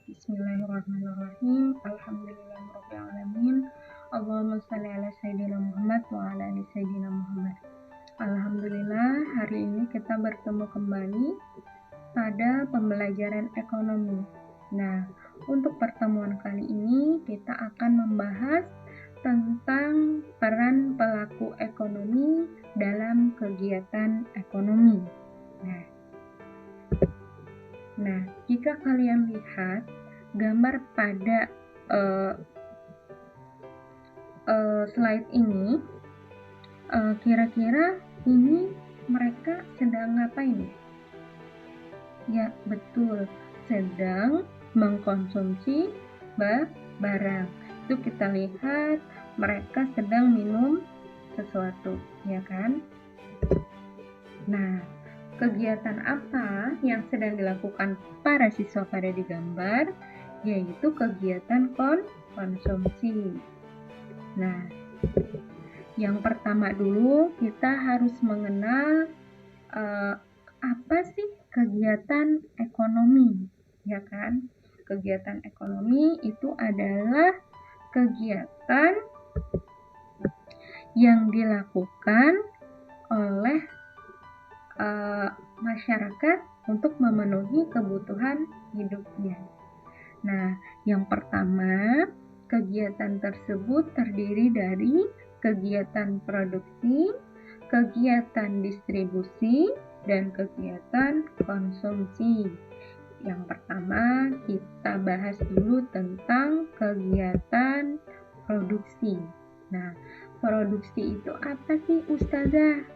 Bismillahirrahmanirrahim. Alhamdulillahirrahmanirrahim. Allahumma shalli ala Sayyidina Muhammad wa ala ali Sayyidina Muhammad. Alhamdulillah, hari ini kita bertemu kembali pada pembelajaran ekonomi. Nah, untuk pertemuan kali ini kita akan membahas tentang peran pelaku ekonomi dalam kegiatan ekonomi. Nah, jika kalian lihat gambar pada slide ini, kira-kira ini mereka sedang ngapain ya? Ya, betul, sedang mengkonsumsi barang. Itu kita lihat mereka sedang minum sesuatu, ya kan? Nah, kegiatan apa yang sedang dilakukan para siswa pada di gambar, yaitu kegiatan konsumsi. Nah, yang pertama dulu kita harus mengenal apa sih kegiatan ekonomi, ya kan? Kegiatan ekonomi itu adalah kegiatan yang dilakukan oleh masyarakat untuk memenuhi kebutuhan hidupnya. Nah, yang pertama, kegiatan tersebut terdiri dari kegiatan produksi, kegiatan distribusi, dan kegiatan konsumsi. Yang pertama, kita bahas dulu tentang kegiatan produksi. Nah, produksi itu apa sih, Ustazah?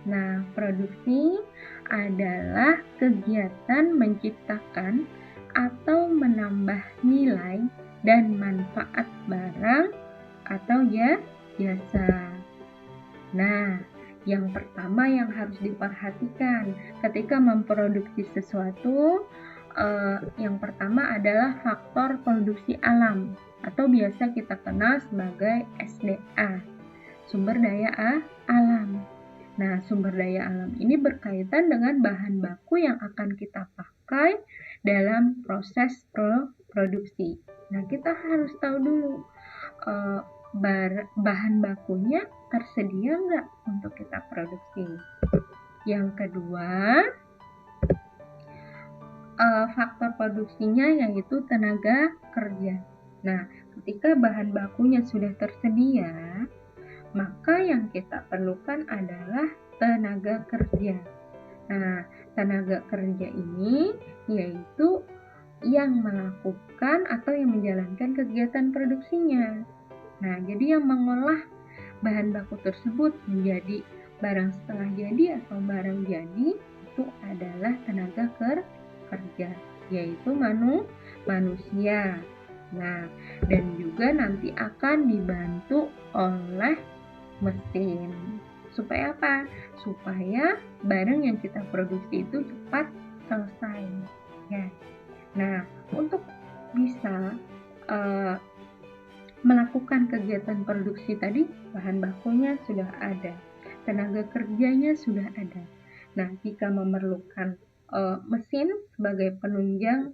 Nah, produksi adalah kegiatan menciptakan atau menambah nilai dan manfaat barang atau jasa. Nah, yang pertama yang harus diperhatikan ketika memproduksi sesuatu, yang pertama adalah faktor produksi alam atau biasa kita kenal sebagai SDA, sumber daya alam. Nah, sumber daya alam ini berkaitan dengan bahan baku yang akan kita pakai dalam proses produksi. Nah, kita harus tahu dulu bahan bakunya tersedia nggak untuk kita produksi. Yang kedua, faktor produksinya yaitu tenaga kerja. Nah, ketika bahan bakunya sudah tersedia, maka yang kita perlukan adalah tenaga kerja. Nah, tenaga kerja ini yaitu yang melakukan atau yang menjalankan kegiatan produksinya. Nah, jadi yang mengolah bahan baku tersebut menjadi barang setengah jadi atau barang jadi itu adalah tenaga kerja, yaitu manusia. Nah, dan juga nanti akan dibantu oleh mesin. Supaya apa? Supaya barang yang kita produksi itu cepat selesai. Ya. Nah, untuk bisa melakukan kegiatan produksi tadi, bahan bakunya sudah ada, tenaga kerjanya sudah ada. Nah, jika memerlukan mesin sebagai penunjang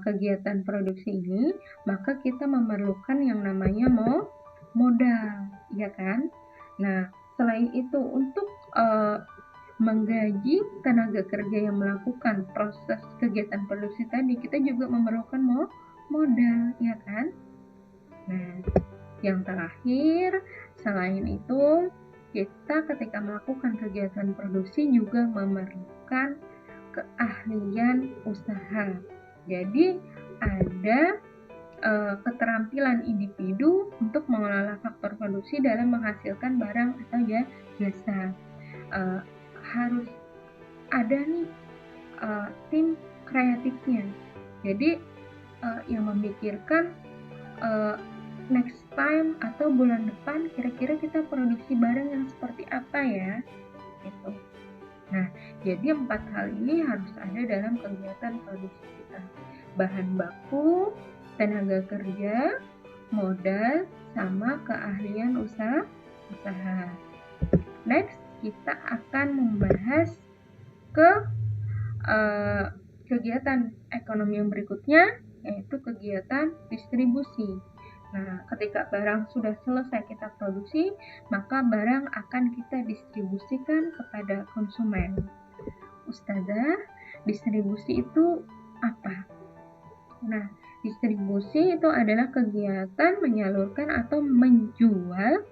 kegiatan produksi ini, maka kita memerlukan yang namanya modal, ya kan? Nah, selain itu untuk menggaji tenaga kerja yang melakukan proses kegiatan produksi tadi, kita juga memerlukan modal, ya kan? Nah, yang terakhir, selain itu, kita ketika melakukan kegiatan produksi juga memerlukan keahlian usaha. Jadi, ada keterampilan individu untuk mengelola faktor produksi dalam menghasilkan barang atau jasa. Harus ada nih tim kreatifnya. Jadi yang memikirkan next time atau bulan depan kira-kira kita produksi barang yang seperti apa ya, gitu. Nah, jadi 4 hal ini harus ada dalam kegiatan produksi kita. Bahan baku, tenaga kerja, modal, sama keahlian usaha. Next, kita akan membahas ke kegiatan ekonomi yang berikutnya yaitu kegiatan distribusi. Nah, ketika barang sudah selesai kita produksi, maka barang akan kita distribusikan kepada konsumen. Ustazah, distribusi itu apa? Nah, distribusi itu adalah kegiatan menyalurkan atau menjual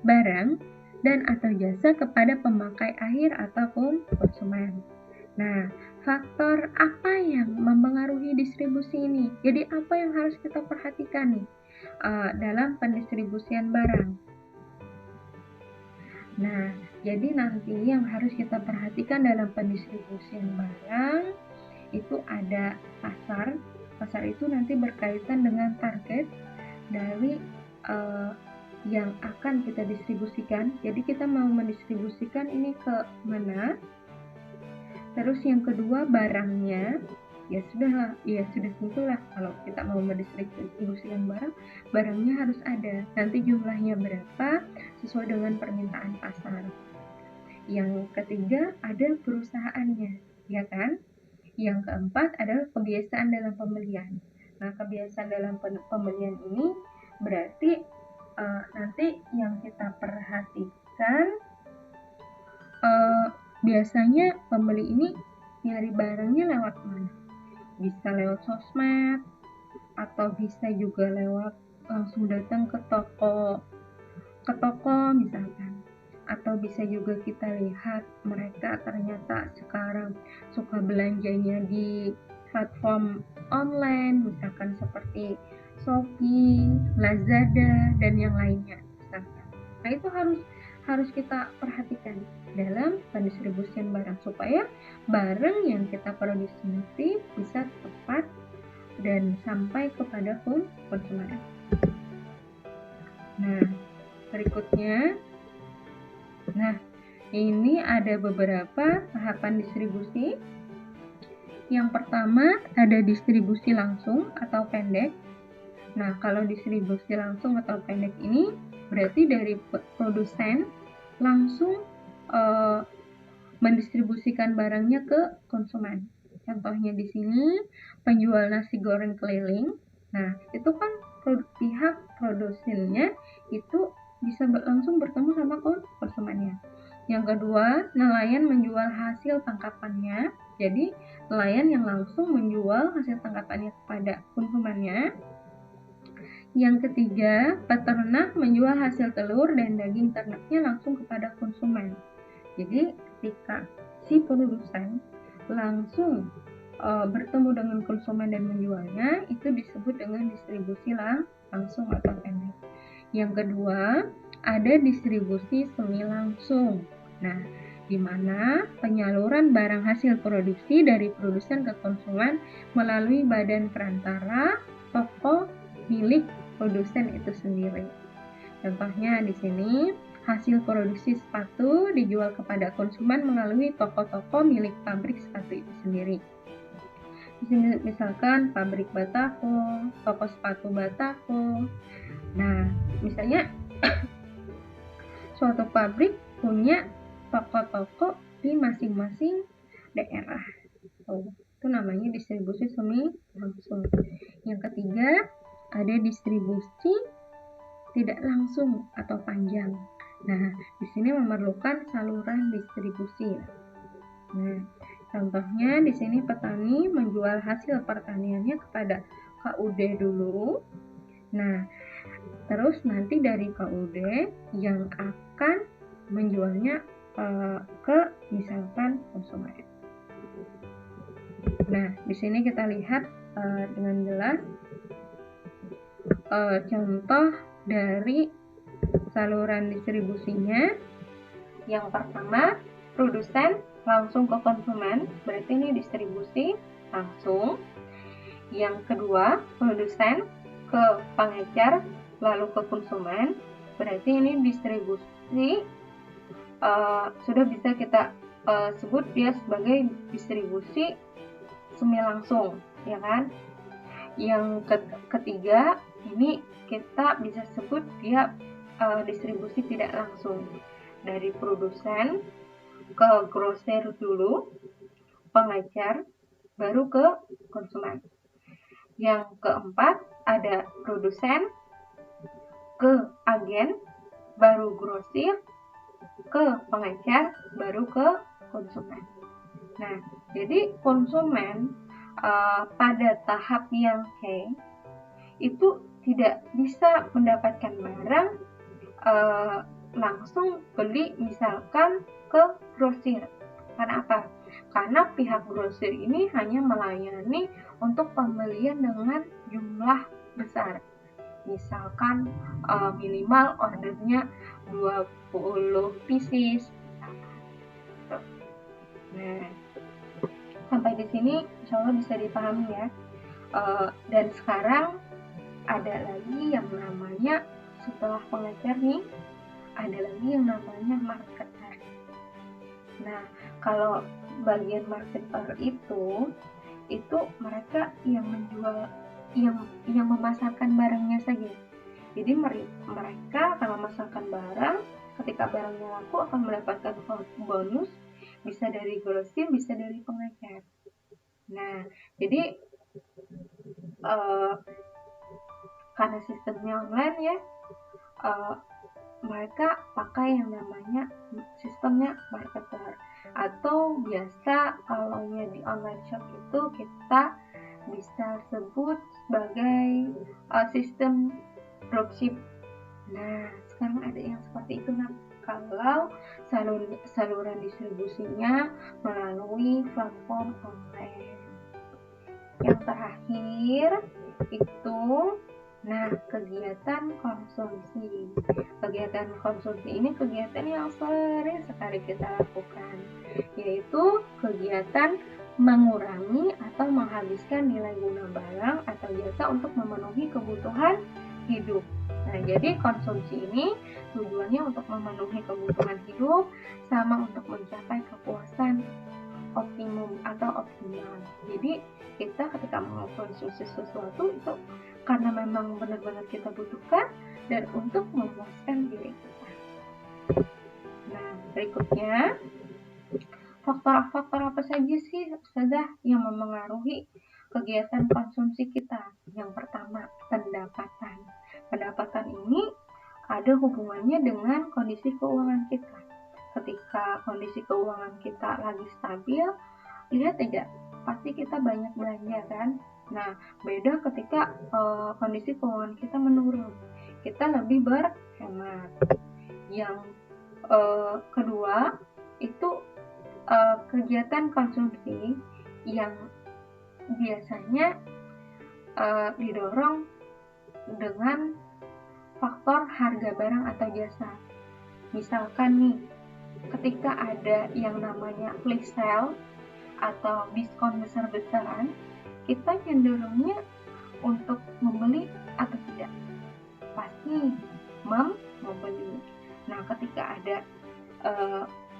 barang dan atau jasa kepada pemakai akhir ataupun konsumen. Nah, faktor apa yang mempengaruhi distribusi ini? Jadi apa yang harus kita perhatikan nih dalam pendistribusian barang? Nah, jadi nanti yang harus kita perhatikan dalam pendistribusian barang itu ada pasar. Pasar itu nanti berkaitan dengan target dari yang akan kita distribusikan. Jadi kita mau mendistribusikan ini ke mana? Terus yang kedua barangnya, ya sudah tentulah kalau kita mau mendistribusikan barangnya harus ada. Nanti jumlahnya berapa sesuai dengan permintaan pasar. Yang ketiga ada perusahaannya, ya kan? Yang keempat adalah kebiasaan dalam pembelian. Nah, kebiasaan dalam pembelian ini berarti nanti yang kita perhatikan biasanya pembeli ini nyari barangnya lewat mana? Bisa lewat sosmed atau bisa juga lewat langsung datang ke toko misalkan. Atau bisa juga kita lihat mereka ternyata sekarang suka belanjanya di platform online misalkan seperti Shopee, Lazada dan yang lainnya misalkan. Nah, itu harus kita perhatikan dalam pendistribusian barang supaya barang yang kita produksi nanti bisa tepat dan sampai kepada konsumen. Nah, berikutnya, ini ada beberapa tahapan distribusi. Yang pertama ada distribusi langsung atau pendek. Nah, kalau distribusi langsung atau pendek ini berarti dari produsen langsung mendistribusikan barangnya ke konsumen. Contohnya di sini penjual nasi goreng keliling. Nah, itu kan pihak produsennya itu bisa langsung bertemu sama konsumennya. Yang kedua, nelayan menjual hasil tangkapannya. Jadi, nelayan yang langsung menjual hasil tangkapannya kepada konsumennya. Yang ketiga, peternak menjual hasil telur dan daging ternaknya langsung kepada konsumen. Jadi ketika si produsen langsung bertemu dengan konsumen dan menjualnya, itu disebut dengan distribusi langsung atau pendek. Yang kedua, ada distribusi semi langsung. Nah, di mana penyaluran barang hasil produksi dari produsen ke konsumen melalui badan perantara toko milik produsen itu sendiri. Contohnya di sini, hasil produksi sepatu dijual kepada konsumen melalui toko-toko milik pabrik sepatu itu sendiri. Di sini misalkan pabrik Batako, toko sepatu Batako. Nah, misalnya suatu pabrik punya toko-toko di masing-masing daerah. Itu namanya distribusi semi langsung. Yang ketiga, ada distribusi tidak langsung atau panjang. Nah, di sini memerlukan saluran distribusi. Nah, contohnya di sini petani menjual hasil pertaniannya kepada KUD dulu. Nah, terus nanti dari KUD yang akan menjualnya ke misalkan konsumen. Nah, di sini kita lihat dengan jelas contoh dari saluran distribusinya. Yang pertama, produsen langsung ke konsumen, berarti ini distribusi langsung. Yang kedua, produsen ke pengecer lalu ke konsumen, berarti ini distribusi sudah bisa kita sebut dia sebagai distribusi semi langsung, ya kan? Yang ketiga, ini kita bisa sebut dia distribusi tidak langsung, dari produsen ke grocer dulu, pengecer, baru ke konsumen. Yang keempat ada produsen, ke agen, baru grosir, ke pengecer, baru ke konsumen. Nah, jadi konsumen pada tahap yang C itu tidak bisa mendapatkan barang langsung beli misalkan ke grosir. Karena apa? Karena pihak grosir ini hanya melayani untuk pembelian dengan jumlah besar. Misalkan minimal ordernya 20 pieces. Nah, sampai di sini insya Allah bisa dipahami ya. Dan sekarang ada lagi yang namanya setelah pengecer nih, ada lagi yang namanya marketer. Nah, kalau bagian marketer itu mereka yang menjual, yang memasarkan barangnya saja. Jadi mereka akan memasarkan barang, ketika barangnya laku akan mendapatkan bonus, bisa dari grosir, bisa dari pengecer. Nah, jadi karena sistemnya online ya, mereka pakai yang namanya sistemnya marketer, atau biasa kalau di online shop itu kita bisa sebut sebagai sistem dropship. Nah, sekarang ada yang seperti itu kalau saluran distribusinya melalui platform online. Yang terakhir itu kegiatan konsumsi. Kegiatan konsumsi ini kegiatan yang sering sekali kita lakukan, yaitu kegiatan mengurangi atau menghabiskan nilai guna barang atau jasa untuk memenuhi kebutuhan hidup. Nah, jadi konsumsi ini tujuannya untuk memenuhi kebutuhan hidup sama untuk mencapai kepuasan optimum atau optimal. Jadi kita ketika mengkonsumsi sesuatu itu karena memang benar-benar kita butuhkan dan untuk memuaskan diri kita. Nah, berikutnya faktor-faktor apa saja sih Ustazah yang memengaruhi kegiatan konsumsi kita? Yang pertama, pendapatan. Pendapatan ini ada hubungannya dengan kondisi keuangan kita. Ketika kondisi keuangan kita lagi stabil, lihat aja, pasti kita banyak belanja kan. Nah, beda ketika kondisi keuangan kita menurun, kita lebih berhemat. Yang kedua itu kegiatan konsumsi yang biasanya didorong dengan faktor harga barang atau jasa. Misalkan nih, ketika ada yang namanya flash sale atau diskon besar-besaran, kita cenderungnya untuk membeli atau tidak? Pasti membeli. Nah, ketika ada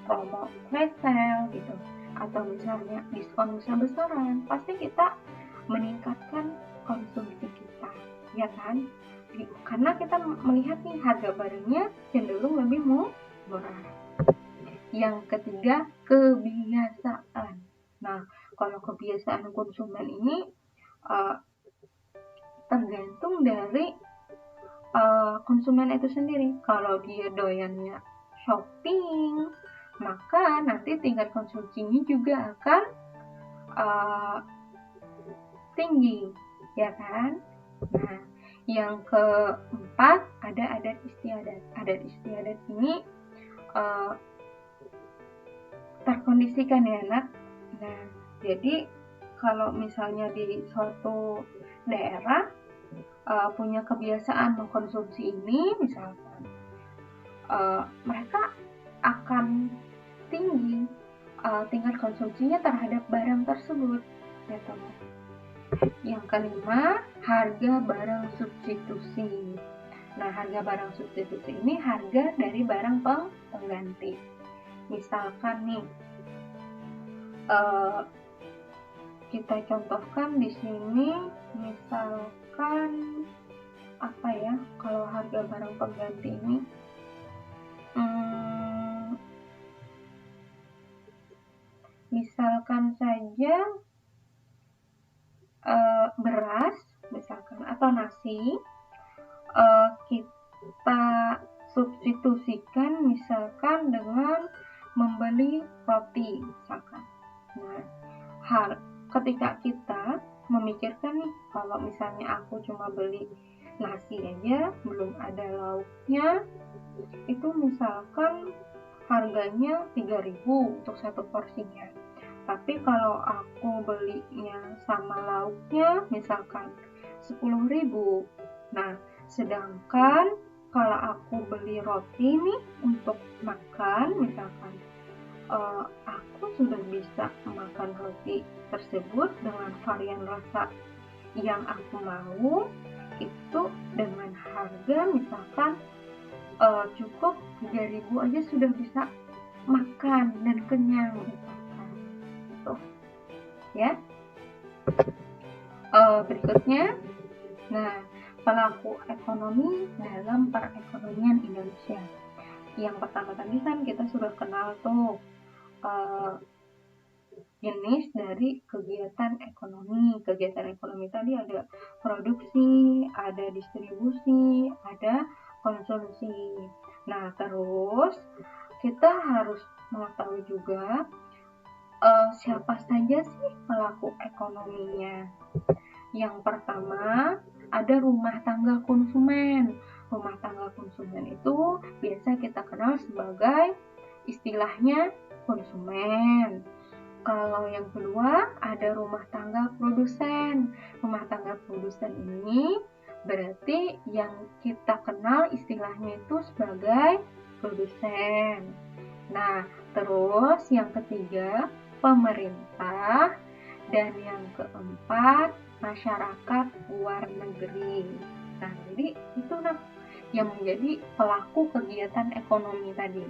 promo flash sale gitu, atau misalnya diskon besar-besaran, pasti kita meningkatkan konsumsi kita, ya kan? Karena kita melihat nih harga barangnya cenderung lebih murah. Yang ketiga, kebiasaan. Nah, kalau kebiasaan konsumen ini tergantung dari konsumen itu sendiri. Kalau dia doyannya shopping, maka nanti tingkat konsumsinya juga akan tinggi, ya kan? Nah, yang keempat ada adat istiadat. Adat istiadat ini terkondisikan ya nak. Nah, jadi kalau misalnya di suatu daerah punya kebiasaan mengkonsumsi ini, misalkan mereka akan tinggi tingkat konsumsinya terhadap barang tersebut, ya teman. Yang kelima, harga barang substitusi. Nah, harga barang substitusi ini harga dari barang pengganti. Misalkan nih, kita contohkan di sini, misalkan apa ya, kalau harga barang pengganti ini, misalkan saja beras misalkan atau nasi, kita substitusikan misalkan dengan membeli roti misalkan. Nah, ketika kita memikirkan nih, kalau misalnya aku cuma beli nasi aja belum ada lauknya, itu misalkan harganya 3.000 untuk satu porsinya. Tapi kalau aku belinya sama lauknya misalkan 10.000. Nah, sedangkan kalau aku beli roti nih untuk makan misalkan, aku sudah bisa makan roti tersebut dengan varian rasa yang aku mau, itu dengan harga misalkan cukup 3.000 aja sudah bisa makan dan kenyang misalkan. Tuh ya. Berikutnya, nah, pelaku ekonomi dalam perekonomian Indonesia. Yang pertama tadi kan kita sudah kenal tuh jenis dari kegiatan ekonomi. Kegiatan ekonomi tadi ada produksi, ada distribusi, ada konsumsi. Nah, terus kita harus mengetahui juga siapa saja sih pelaku ekonominya. Yang pertama, ada rumah tangga konsumen. Rumah tangga konsumen itu biasa kita kenal sebagai istilahnya konsumen. Kalau yang kedua, ada rumah tangga produsen. Rumah tangga produsen ini berarti yang kita kenal istilahnya itu sebagai produsen. Nah, terus yang ketiga, pemerintah. Dan yang keempat, masyarakat luar negeri. Nah, jadi itu yang menjadi pelaku kegiatan ekonomi tadi.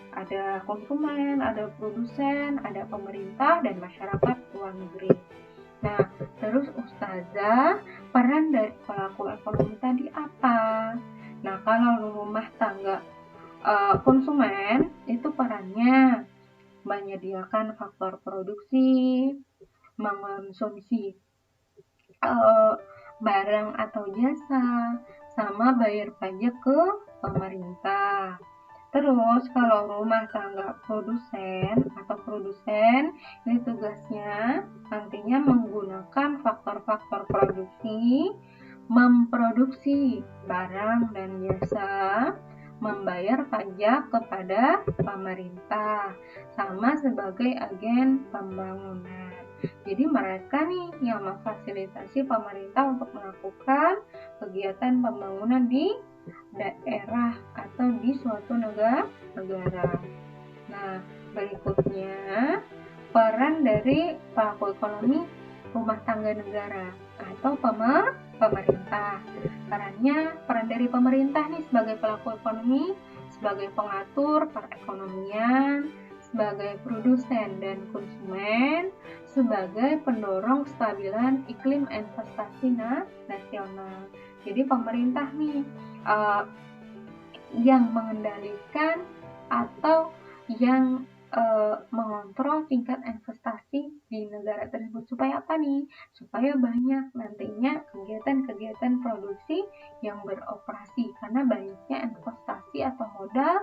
Ada konsumen, ada produsen, ada pemerintah, dan masyarakat luar negeri. Nah, terus Ustazah, peran dari pelaku ekonomi tadi apa? Nah, kalau rumah tangga konsumen, itu perannya menyediakan faktor produksi, mengonsumsi barang atau jasa, sama bayar pajak ke pemerintah. Terus kalau rumah tangga produsen ini tugasnya nantinya menggunakan faktor-faktor produksi, memproduksi barang dan jasa, membayar pajak kepada pemerintah, sama sebagai agen pembangunan. Jadi mereka nih yang memfasilitasi pemerintah untuk melakukan kegiatan pembangunan di daerah atau di suatu negara. Nah, berikutnya peran dari pelaku ekonomi rumah tangga negara atau pemerintah. Peran dari pemerintah nih sebagai pelaku ekonomi, sebagai pengatur perekonomian, sebagai produsen dan konsumen, sebagai pendorong kestabilan iklim investasi nasional. Jadi pemerintah nih yang mengendalikan atau yang mengontrol tingkat investasi di negara tersebut. Supaya apa nih? Supaya banyak nantinya kegiatan-kegiatan produksi yang beroperasi, karena banyaknya investasi atau modal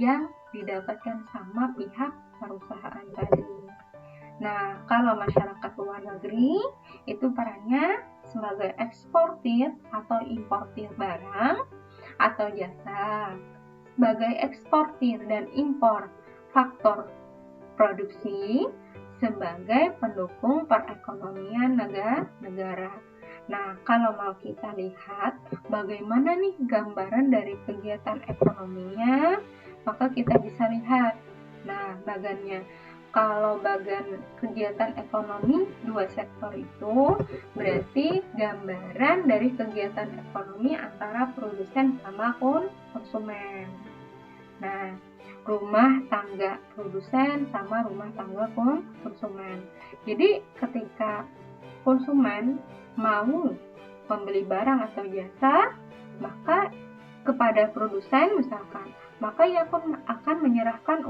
yang didapatkan sama pihak perusahaan tadi. Nah, kalau masyarakat luar negeri itu perannya sebagai eksportir atau importir barang atau jasa. Sebagai eksportir dan impor faktor produksi, sebagai pendukung perekonomian negara. Nah, kalau mau kita lihat bagaimana nih gambaran dari kegiatan ekonominya, maka kita bisa lihat. Nah, bagannya. Kalau bagan kegiatan ekonomi dua sektor itu berarti gambaran dari kegiatan ekonomi antara produsen sama konsumen. Nah, rumah tangga produsen sama rumah tangga konsumen. Jadi ketika konsumen mau membeli barang atau jasa, maka kepada produsen misalkan, maka ia akan menyerahkan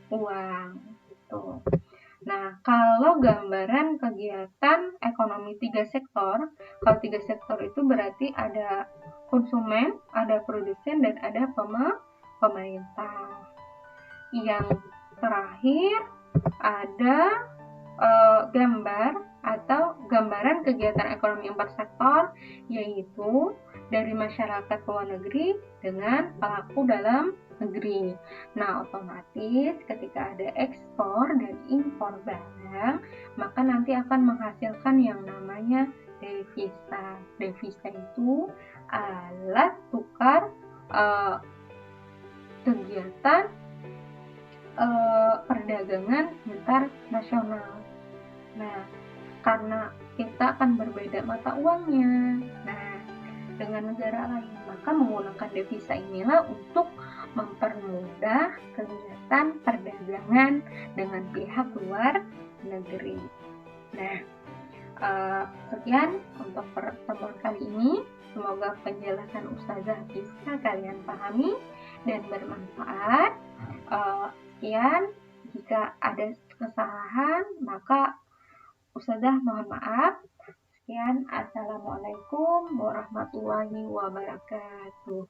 uang. Gitu. Nah, kalau gambaran kegiatan ekonomi tiga sektor, kalau tiga sektor itu berarti ada konsumen, ada produsen, dan ada pemerintah. Yang terakhir ada gambar atau gambaran kegiatan ekonomi empat sektor, yaitu dari masyarakat luar negeri dengan pelaku dalam negeri. Nah, otomatis ketika ada ekspor dan impor barang, maka nanti akan menghasilkan yang namanya devisa. Devisa itu alat tukar kegiatan perdagangan internasional. Nah, karena kita akan berbeda mata uangnya. Nah, dengan negara lain, maka menggunakan devisa inilah untuk mempermudah kegiatan perdagangan dengan pihak luar negeri. Nah, sekian untuk pertemuan kali ini. Semoga penjelasan Ustazah bisa kalian pahami dan bermanfaat. Sekian, jika ada kesalahan maka Ustazah mohon maaf. Sekian, assalamualaikum warahmatullahi wabarakatuh.